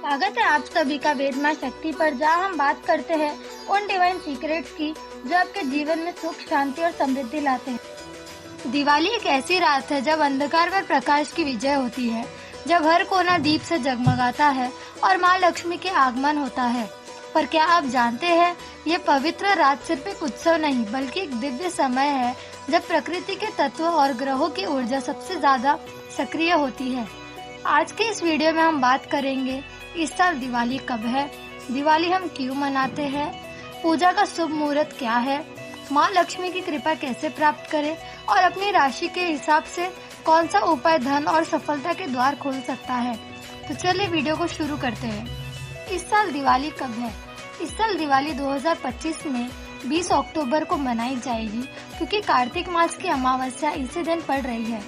स्वागत है आप सभी का वेद माँ शक्ति पर, जहाँ हम बात करते हैं उन डिवाइन सीक्रेट्स की जो आपके जीवन में सुख, शांति और समृद्धि लाते हैं। दिवाली एक ऐसी रात है जब अंधकार पर प्रकाश की विजय होती है, जब हर कोना दीप से जगमगाता है और माँ लक्ष्मी के आगमन होता है। पर क्या आप जानते हैं, ये पवित्र रात सिर्फ एक उत्सव नहीं बल्कि एक दिव्य समय है जब प्रकृति के तत्व और ग्रहों की ऊर्जा सबसे ज्यादा सक्रिय होती है। आज के इस वीडियो में हम बात करेंगे इस साल दिवाली कब है, दिवाली हम क्यों मनाते हैं, पूजा का शुभ मुहूर्त क्या है, माँ लक्ष्मी की कृपा कैसे प्राप्त करें और अपनी राशि के हिसाब से कौन सा उपाय धन और सफलता के द्वार खोल सकता है। तो चलिए वीडियो को शुरू करते हैं। इस साल दिवाली कब है? इस साल दिवाली 2025 में 20 अक्टूबर को मनाई जाएगी, क्योंकि कार्तिक मास की अमावस्या इसी दिन पड़ रही है।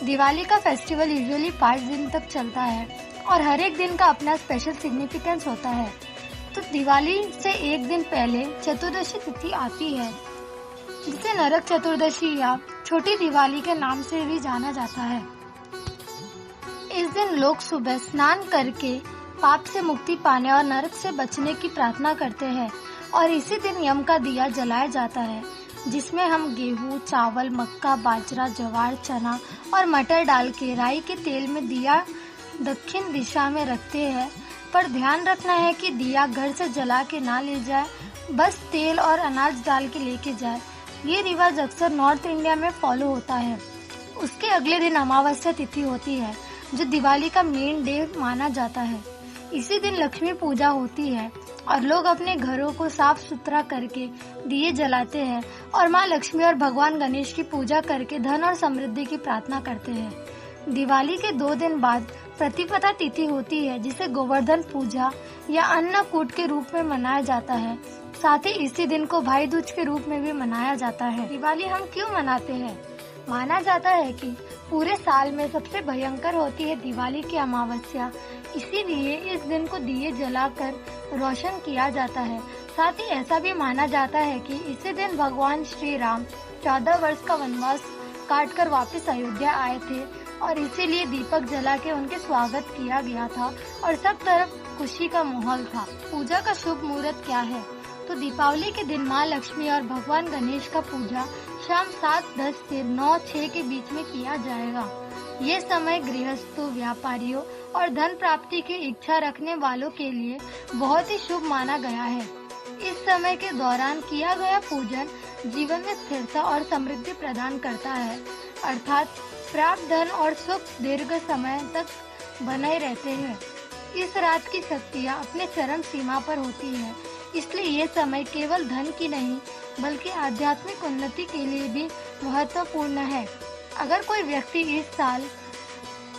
दिवाली का फेस्टिवल यूजुअली 5 दिन तक चलता है और हर एक दिन का अपना स्पेशल सिग्निफिकेंस होता है। तो दिवाली से एक दिन पहले चतुर्दशी तिथि आती है, जिसे नरक चतुर्दशी या छोटी दिवाली के नाम से भी जाना जाता है। इस दिन लोग सुबह स्नान करके पाप से मुक्ति पाने और नरक से बचने की प्रार्थना करते हैं और इसी दिन यम का दिया जलाया जाता है, जिसमें हम गेहूं, चावल, मक्का, बाजरा, ज्वार, चना और मटर डाल के राई के तेल में दिया दक्षिण दिशा में रखते हैं। पर ध्यान रखना है कि दिया घर से जला के ना ले जाए, बस तेल और अनाज डाल के लेके जाए। ये रिवाज अक्सर नॉर्थ इंडिया में फॉलो होता है। उसके अगले दिन अमावस्या तिथि होती है, जो दिवाली का मेन डे माना जाता है। इसी दिन लक्ष्मी पूजा होती है और लोग अपने घरों को साफ सुथरा करके दिए जलाते हैं और माँ लक्ष्मी और भगवान गणेश की पूजा करके धन और समृद्धि की प्रार्थना करते हैं। दिवाली के 2 दिन बाद प्रतिपदा तिथि होती है, जिसे गोवर्धन पूजा या अन्नकूट के रूप में मनाया जाता है। साथ ही इसी दिन को भाई दूज के रूप में भी मनाया जाता है। दिवाली हम क्यों मनाते हैं? माना जाता है कि पूरे साल में सबसे भयंकर होती है दिवाली की अमावस्या, इसीलिए इस दिन को दिए जलाकर रोशन किया जाता है। साथ ही ऐसा भी माना जाता है कि इसी दिन भगवान श्री राम 14 वर्ष का वनवास काटकर वापस अयोध्या आए थे और इसीलिए दीपक जला के उनके स्वागत किया गया था और सब तरफ खुशी का माहौल था। पूजा का शुभ मुहूर्त क्या है? तो दीपावली के दिन माँ लक्ष्मी और भगवान गणेश का पूजा शाम 7:10 से 9:06 के बीच में किया जाएगा। ये समय गृहस्थों, व्यापारियों और धन प्राप्ति की इच्छा रखने वालों के लिए बहुत ही शुभ माना गया है। इस समय के दौरान किया गया पूजन जीवन में स्थिरता और समृद्धि प्रदान करता है, अर्थात प्राप्त धन और सुख दीर्घ समय तक बने रहते हैं। इस रात की शक्तियाँ अपने चरम सीमा पर होती है, इसलिए ये समय केवल धन की नहीं बल्कि आध्यात्मिक उन्नति के लिए भी महत्वपूर्ण है। अगर कोई व्यक्ति इस साल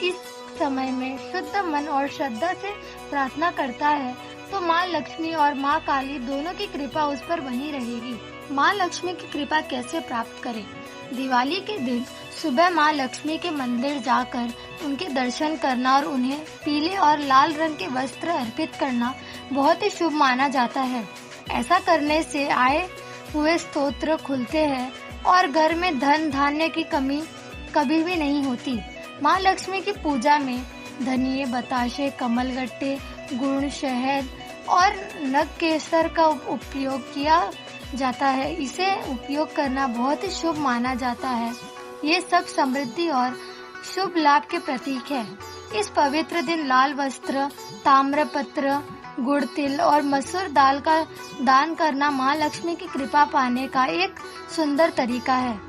इस समय में शुद्ध मन और श्रद्धा से प्रार्थना करता है तो माँ लक्ष्मी और माँ काली दोनों की कृपा उस पर बनी रहेगी। माँ लक्ष्मी की कृपा कैसे प्राप्त करें? दिवाली के दिन सुबह माँ लक्ष्मी के मंदिर जाकर उनके दर्शन करना और उन्हें पीले और लाल रंग के वस्त्र अर्पित करना बहुत ही शुभ माना जाता है। ऐसा करने से आए हुए स्तोत्र खुलते हैं और घर में धन धान्य की कमी कभी भी नहीं होती। माँ लक्ष्मी की पूजा में धनिये, बताशे, कमलगट्टे, गुड़, शहद और नग केसर का उपयोग किया जाता है। इसे उपयोग करना बहुत ही शुभ माना जाता है। ये सब समृद्धि और शुभ लाभ के प्रतीक है। इस पवित्र दिन लाल वस्त्र, ताम्रपत्र, गुड़, तिल और मसूर दाल का दान करना माँ लक्ष्मी की कृपा पाने का एक सुंदर तरीका है।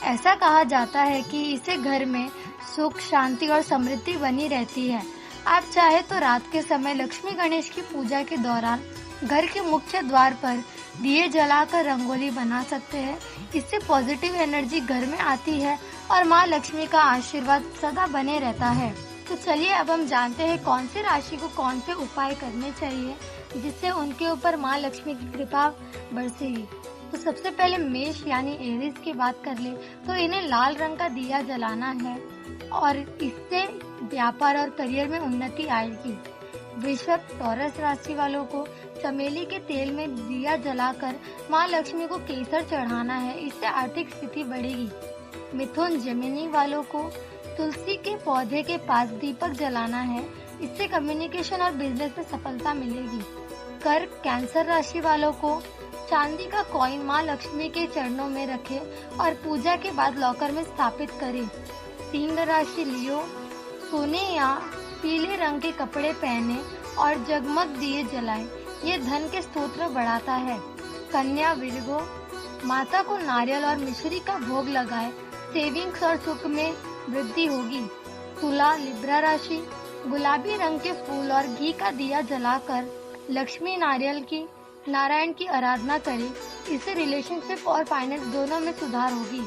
ऐसा कहा जाता है कि इससे घर में सुख, शांति और समृद्धि बनी रहती है। आप चाहे तो रात के समय लक्ष्मी गणेश की पूजा के दौरान घर के मुख्य द्वार पर दिए जलाकर रंगोली बना सकते हैं। इससे पॉजिटिव एनर्जी घर में आती है और माँ लक्ष्मी का आशीर्वाद सदा बने रहता है। तो चलिए अब हम जानते हैं कौन सी राशि को कौन से उपाय करने चाहिए जिससे उनके ऊपर माँ लक्ष्मी की कृपा बरसेगी। तो सबसे पहले मेष यानी एरीज की बात कर ले तो इन्हें लाल रंग का दिया जलाना है और इससे व्यापार और करियर में उन्नति आएगी। वृषभ टॉरस राशि वालों को चमेली के तेल में दिया जलाकर माँ लक्ष्मी को केसर चढ़ाना है, इससे आर्थिक स्थिति बढ़ेगी। मिथुन जेमिनी वालों को तुलसी के पौधे के पास दीपक जलाना है, इससे कम्युनिकेशन और बिजनेस में सफलता मिलेगी। कर्क कैंसर राशि वालों को चांदी का कॉइन माँ लक्ष्मी के चरणों में रखें और पूजा के बाद लॉकर में स्थापित करें। सिंह राशि लियो सोने या पीले रंग के कपड़े पहने और जगमग दिए जलाएं। ये धन के स्रोत बढ़ाता है। कन्या विर्गो माता को नारियल और मिश्री का भोग लगाए, सेविंग्स और सुख में वृद्धि होगी। तुला लिब्रा राशि गुलाबी रंग के फूल और घी का दिया जलाकर लक्ष्मी नारायण की आराधना करें। इससे रिलेशनशिप और फाइनेंस दोनों में सुधार होगी।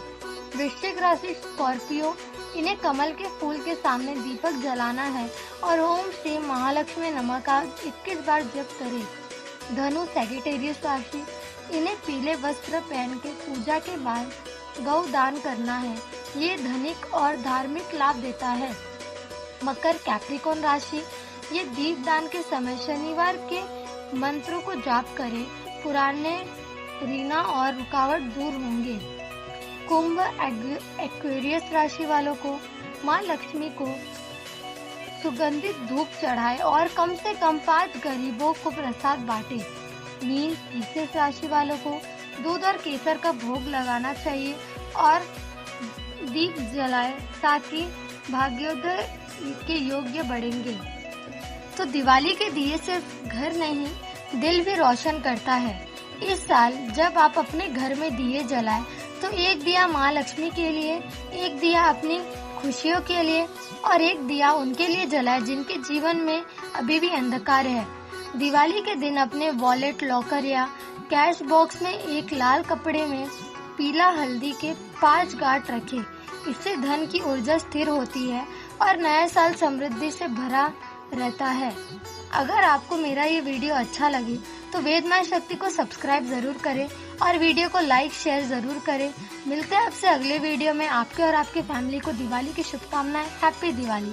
वृश्चिक राशि स्कॉर्पियो इन्हें कमल के फूल के सामने दीपक जलाना है और ओम श्री महालक्ष्मी नमः का 21 बार जप करें। धनु सैजिटेरियस राशि इन्हें पीले वस्त्र पहन के पूजा के बाद गौ दान करना है। ये धनिक और धार्मिक लाभ देता है। मकर कैप्रिकॉर्न राशि ये दीपदान के समय शनिवार के मंत्रों को जाप करें। पुराने ऋण और रुकावट दूर होंगे। कुंभ एक्वेरियस राशि वालों को माँ लक्ष्मी को सुगंधित धूप चढ़ाए और कम से कम 5 गरीबों को प्रसाद बांटे। मीन pisces राशि वालों को दूध और केसर का भोग लगाना चाहिए और दीप जलाए ताकि भाग्योदय के योग्य बढ़ेंगे। तो दिवाली के दिए सिर्फ घर नहीं दिल भी रोशन करता है। इस साल जब आप अपने घर में दिए जलाएं तो एक दिया माँ लक्ष्मी के लिए, एक दिया अपनी खुशियों के लिए और एक दिया उनके लिए जलाएं जिनके जीवन में अभी भी अंधकार है। दिवाली के दिन अपने वॉलेट, लॉकर या कैश बॉक्स में एक लाल कपड़े में पीला हल्दी के 5 गांठ रखें। इससे धन की ऊर्जा स्थिर होती है और नया साल समृद्धि से भरा रहता है। अगर आपको मेरा ये वीडियो अच्छा लगे तो वेद माया शक्ति को सब्सक्राइब जरूर करें और वीडियो को लाइक शेयर जरूर करें। मिलते हैं आपसे अगले वीडियो में। आपके और आपके फैमिली को दिवाली की शुभकामनाएं। हैप्पी दिवाली।